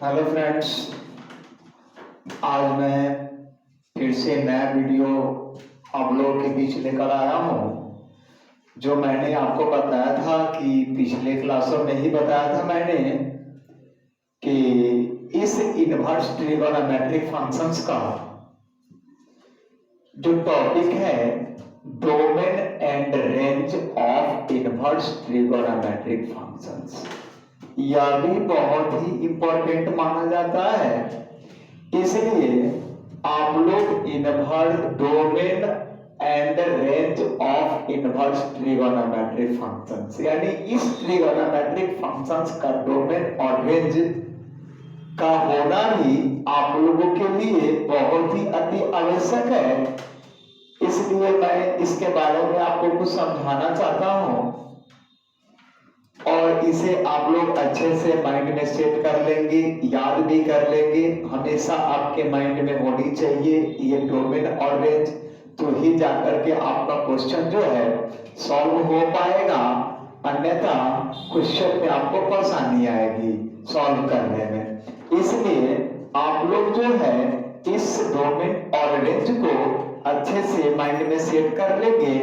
Hello friends, आज मैं फिर से नया वीडियो आप लोगों के बीच लेकर आया हूँ। जो मैंने आपको बताया था कि पिछले क्लासों में ही बताया था मैंने कि इस इनवर्स ट्रिगोनोमेट्रिक फंक्शंस का जो टॉपिक है domain and range of inverse trigonometric functions, यह भी बहुत ही इंपॉर्टेंट माना जाता है। इसलिए आप लोग inverse domain and range of inverse trigonometric functions यानी इस ट्रिगोनोमेट्रिक फंक्शंस का डोमेन और रेंज का होना भी आप लोगों के लिए बहुत ही अति आवश्यक है। इसलिए मैं इसके बारे में आपको कुछ समझाना चाहता हूं और इसे आप लोग अच्छे से माइंड में सेट कर लेंगे, याद भी कर लेंगे। हमेशा आपके माइंड में होनी चाहिए ये डोमेन और रेंज, तो ही जाकर के आपका क्वेश्चन जो है सॉल्व हो पाएगा, अन्यथा क्वेश्चन में आपको परेशानी आएगी सॉल्व करने में। इसलिए आप लोग जो है इस डोमेन और रेंज को अच्छे से माइंड में सेट कर लेंगे,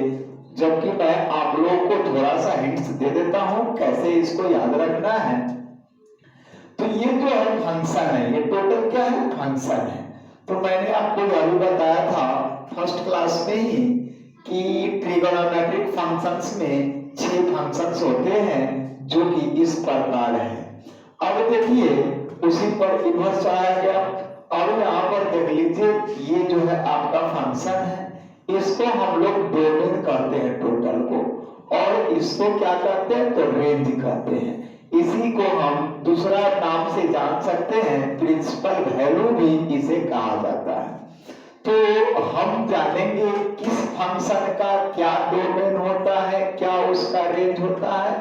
जबकि मैं आप लोगों को थोड़ा सा हिंट्स दे देता हूं कैसे इसको याद रखना है। तो ये जो है फंक्शन है, ये टोटल क्या है, फंक्शन है। तो मैंने आपको यह भी बताया था फर्स्ट क्लास में ही कि ट्रिगोनोमेट्रिक फंक्शंस में 6 फंक्शंस होते हैं जो कि इस प्रकार है। अब देखिए उसी पर इन्वर्स आया गया। अब यहाँ पर देख लीजिए ये जो है आपका फंक्शन है, इसको हम लोग डोमेन कहते हैं टोटल को, और इसको क्या कहते हैं तो रेंज कहते हैं। इसी को हम दूसरा नाम से जान सकते हैं, प्रिंसिपल वैल्यू भी इसे कहा जाता है। तो हम जानेंगे किस फंक्शन का क्या डोमेन होता है, क्या उसका रेंज होता है,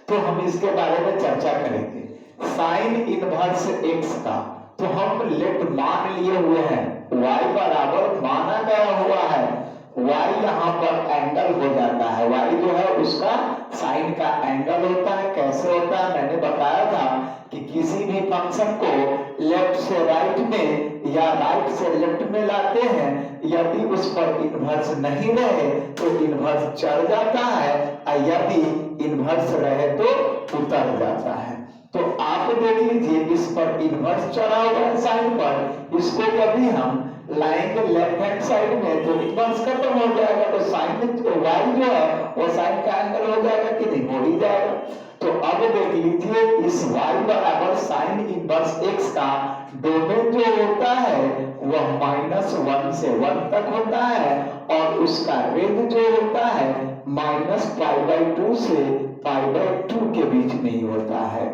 तो हम इसके बारे में चर्चा करेंगे। साइन इनवर्स एक्स का तो हम लेफ्ट मान लिए हुए हैं, y बराबर माना गया हुआ है, y यहाँ पर एंगल हो जाता है, y जो है उसका साइन का एंगल होता है। कैसे होता है मैंने बताया था कि किसी भी फंक्शन को लेफ्ट से राइट में या राइट से लेफ्ट में लाते हैं, यदि उस पर इन्वर्स नहीं रहे तो इन्वर्स चढ़ जाता है, और यदि इन्वर्स रहे तो उतर जाता है। तो आप देख लीजिए इस पर इन्वर्स चढ़ा हुआ है साइन पर, इसको कभी हम लाएंगे लेफ्ट हैंड साइड में तो इन्वर्स खत्म हो जाएगा, तो साइन y जो है वो साइन का एंगल हो जाएगा कि नहीं, हो ही जाएगा। तो अब देख लीजिए इस y बराबर साइन इनवर्स x का डोमेन जो होता है वह -1 से 1 तक होता है, और उसका रेंज जो होता है -π/2 से π/2 के बीच में ही होता है।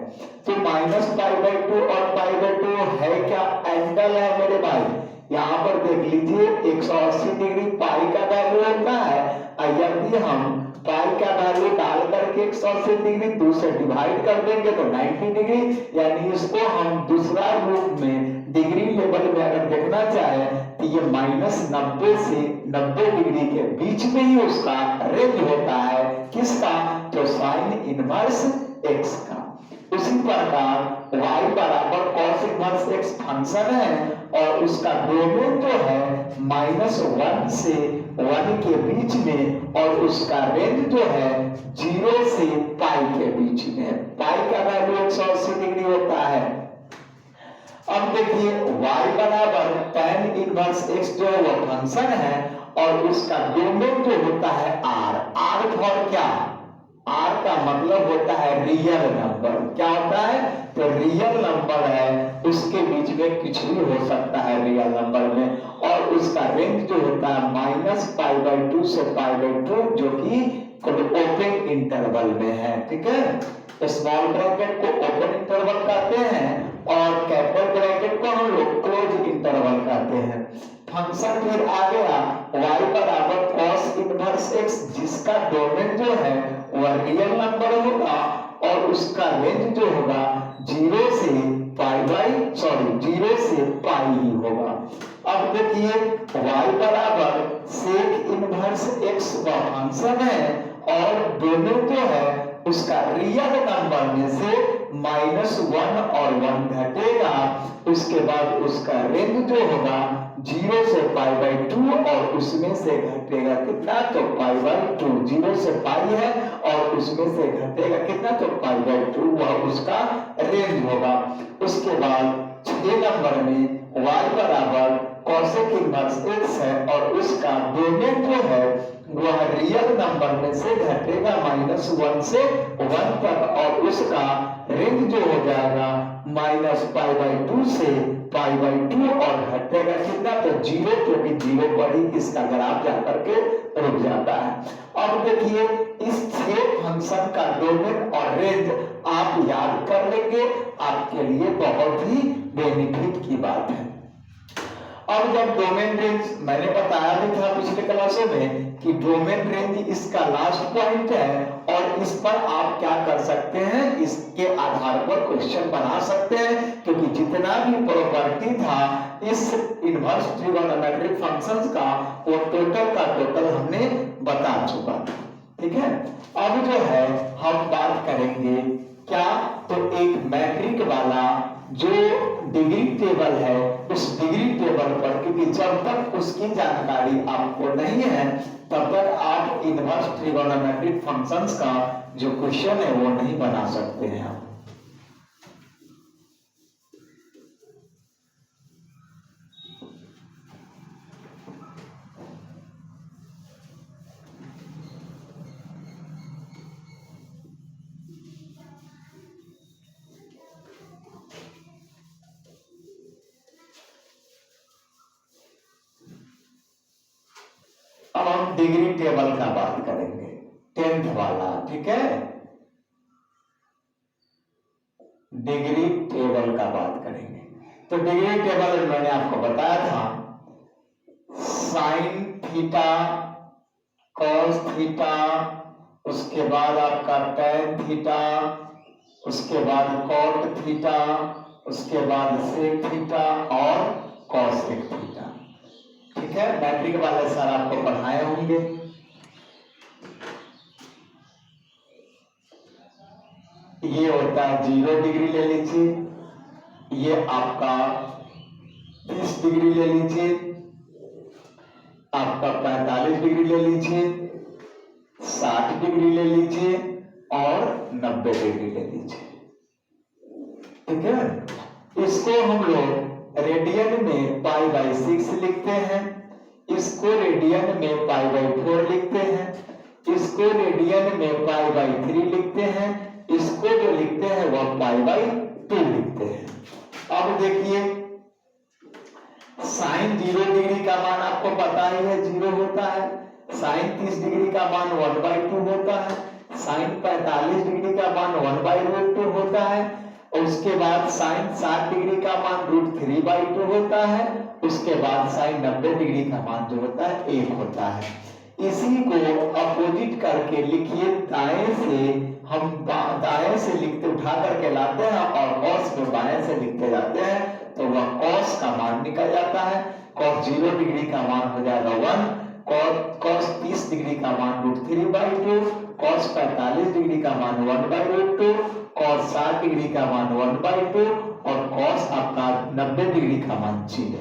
तो -π/2 और π/2 है क्या, एंगल है मेरे भाई। यहाँ पर देख लीजिए 180 डिग्री पाई का वैल्यू होता है, और यदि हम पाई का वैल्यू डाल करके 180 डिग्री 2 से डिवाइड कर देंगे तो 90 डिग्री, यानी इसको हम दूसरा रूप में डिग्री लेवल में अगर देखना चाहे तो ये -90 से 90 डिग्री के बीच में ही उसका रेंज होता है। किसका, तो साइन इनवर्स एक्स का। उसी प्रकार y बराबर cos इनवर्स x फंक्शन है, और उसका डोमेन जो है -1 से 1 के बीच में, और उसका रेंज जो है 0 से पाई के बीच में। पाई का वैल्यू 180 डिग्री होता है। अब देखिए y बराबर tan इनवर्स x जो है वो फंक्शन है, और उसका डोमेन जो होता है r फॉर क्या, r का मतलब होता है रियल नंबर। क्या होता है, तो रियल नंबर है, उसके बीच में कुछ भी हो सकता है रियल नंबर में, और उसका रेंज जो होता है -π/2 से π/2 जो कि ओपन इंटरवल में है। ठीक है, स्मॉल ब्रैकेट को ओपन इंटरवल कहते हैं और कैपिटल ब्रैकेट को हम लोग क्लोज इंटरवल कहते हैं। फंक्शन फिर आ गया y बराबर cos इनवर्स x, जिसका डोमेन जो है वह रियल नंबर होगा, और उसका रेंज जो होगा 0 से पाई ही होगा। अब देखिए y बराबर सेक इनवर्स x का फंक्शन है, और डोमेन जो है उसका रियल नंबर में से -1 और 1 घटेगा, उसके बाद उसका रेंज जो होगा 0 से π/2 और उसमें से घटेगा कितना, तो π/2। 0 से पाई है और उसमें से घटेगा कितना, तो π/2, वह उसका रेंज होगा। उसके बाद 6 नंबर में y बराबर कॉसेक इनवर्स x है और उसका डोमेन जो है वह रियल नंबर में से घटेगा -1 से 1 तक और उसका रेंज जो हो जाएगा -π/2 से π/2 और घटेगा कितना, तो 0, क्योंकि 0 पर ही इसका ग्राफ जाकर के रुक जाता है। अब देखिए इस 6 फंक्शन का डोमेन और रेंज आप याद कर लेंगे, आपके लिए बहुत ही बेनिफिट की बात है। अब जब डोमेन रेंज, मैंने बताया भी था पिछले क्लासों में कि डोमेन रेंज इसका लास्ट पॉइंट है और इस पर आप क्या कर सकते हैं, इसके आधार पर क्वेश्चन बना सकते हैं, क्योंकि जितना भी प्रॉपर्टी था इस इनवर्स ट्रिगोनोमेट्रिक फंक्शंस का वो टोटल का टोटल हमने बता चुका। ठीक है, अब जो है हम बात करेंगे क्या, तो एक मैट्रिक वाला जो डिग्री टेबल है उस डिग्री टेबल पर, क्योंकि जब तक उसकी जानकारी आपको नहीं है तब तक आप इनवर्स ट्रिगोनोमेट्रिक फंक्शंस का जो क्वेश्चन है वो नहीं बना सकते हैं। अब हम डिग्री टेबल का बात करेंगे, 10th वाला। ठीक है, डिग्री टेबल का बात करेंगे। तो डिग्री टेबल मैंने आपको बताया था, साइन थीटा, कॉस थीटा, उसके बाद आपका टैन थीटा, उसके बाद कॉट थीटा, उसके बाद सेक थीटा और कॉसेक थीटा। ठीक है, मैट्रिक वाले सर आपको पढ़ाए होंगे। ये होता है 0 डिग्री ले लीजिए, ये आपका 30 डिग्री ले लीजिए, आपका 45 डिग्री ले लीजिए, 60 डिग्री ले लीजिए और 90 डिग्री ले लीजिए। ठीक है, इसको हम लोग रेडियन में π/6 लिखते हैं, इसको रेडियन में π/4 लिखते हैं, इसको रेडियन में π/3 लिखते हैं, इसको जो लिखते हैं वह π/2 लिखते हैं। अब देखिए साइन 0 डिग्री का मान आपको पता ही है 0 होता है, साइन 30 डिग्री का मान 1/2 होता है, साइन 45 डिग्री का मान 1/√2 होता है, और उसके बाद साइन 60 डिग्री का मान √3/2 होता है, उसके बाद साइन 90 डिग्री का मान जो होता है 1 होता है। इसी को अपोजिट करके लिखिए, दाएं से हम दाएं से लिखते उठा करके लाते हैं और कॉस को बाएं से लिखते जाते हैं, तो वह कॉस का मान निकल जाता है। कॉस 0 डिग्री का मान हो जाएगा 1, कॉस 30 डिग्री का मान √3/2, कॉस 45 डिग्री का मान 1/√2, कॉस 60 डिग्री का मान 1/2 और कॉस आपका 90 डिग्री का मान 0।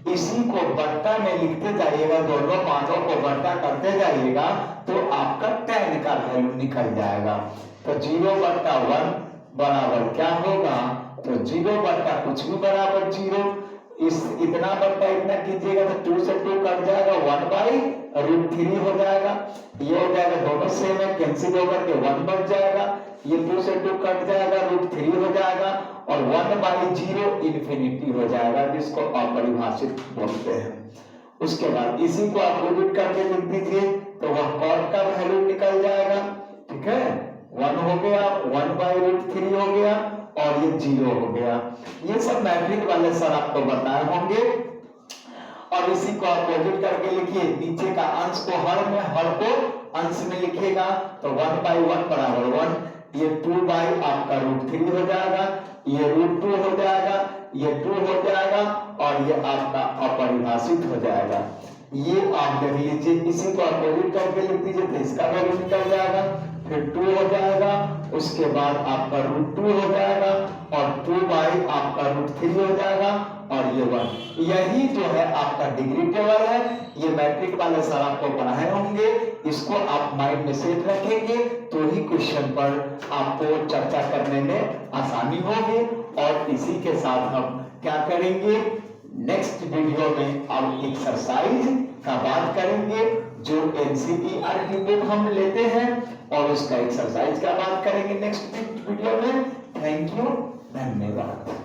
इसी को बट्टा में लिखते जाइएगा, दोनों मानों को बट्टा करते जाइएगा तो आपका tan का वैल्यू निकल जाएगा। तो 0/1 बराबर क्या होगा, तो 0 कुछ भी बराबर 0, इस इतना बट्टा इतना कीजिएगा तो 2 से 2 कट जाएगा, 1/√3 हो जाएगा, ये हो जाएगा, दोनों सेम है, कैंसिल होकर के 1 बच जाएगा, ये 2 से 2 कट जाएगा, √3 हो जाएगा और 1/0 इन्फिनिटी हो जाएगा, जिसको अपरिभाषित बोलते हैं। उसके बाद इसी को अपोजिट करके लिख दीजिए तो वह कॉट का वैल्यू निकल जाएगा। ठीक है, 1 हो गया, 1/√3 हो गया और ये 0 हो गया। ये सब मैट्रिक वाले सर आपको बताए होंगे। और इसी को अपोजिट करके लिखिए, नीचे का अंश को हर में, हर को अंश में लिखिएगा तो 1/1 बराबर 1, ये 2 आपका √3 हो जाएगा, ये √2 हो जाएगा, ये 2 हो जाएगा और ये आपका अपरिभाषित हो जाएगा। ये आप देख लीजिए, इसी को अपोजिट करके लिख दीजिए तो इसका वैल्यू निकल जाएगा फिर 2 हो जाएगा, उसके बाद आपका √2 हो जाएगा और 2 आपका √3 हो जाएगा और ये 1। यही जो है आपका डिग्री टेबल है। ये मैट्रिक वाले सर आपको पढ़ाए होंगे, इसको आप माइंड में सेट रखेंगे तो ही क्वेश्चन पर आपको चर्चा करने में आसानी होगी। और इसी के साथ हम क्या करेंगे, नेक्स्ट वीडियो में अब एक्सरसाइज का बात करेंगे, जो एनसीईआरटी बुक हम लेते हैं और उसका एक्सरसाइज का बात करेंगे नेक्स्ट वीडियो में। थैंक यू, धन्यवाद।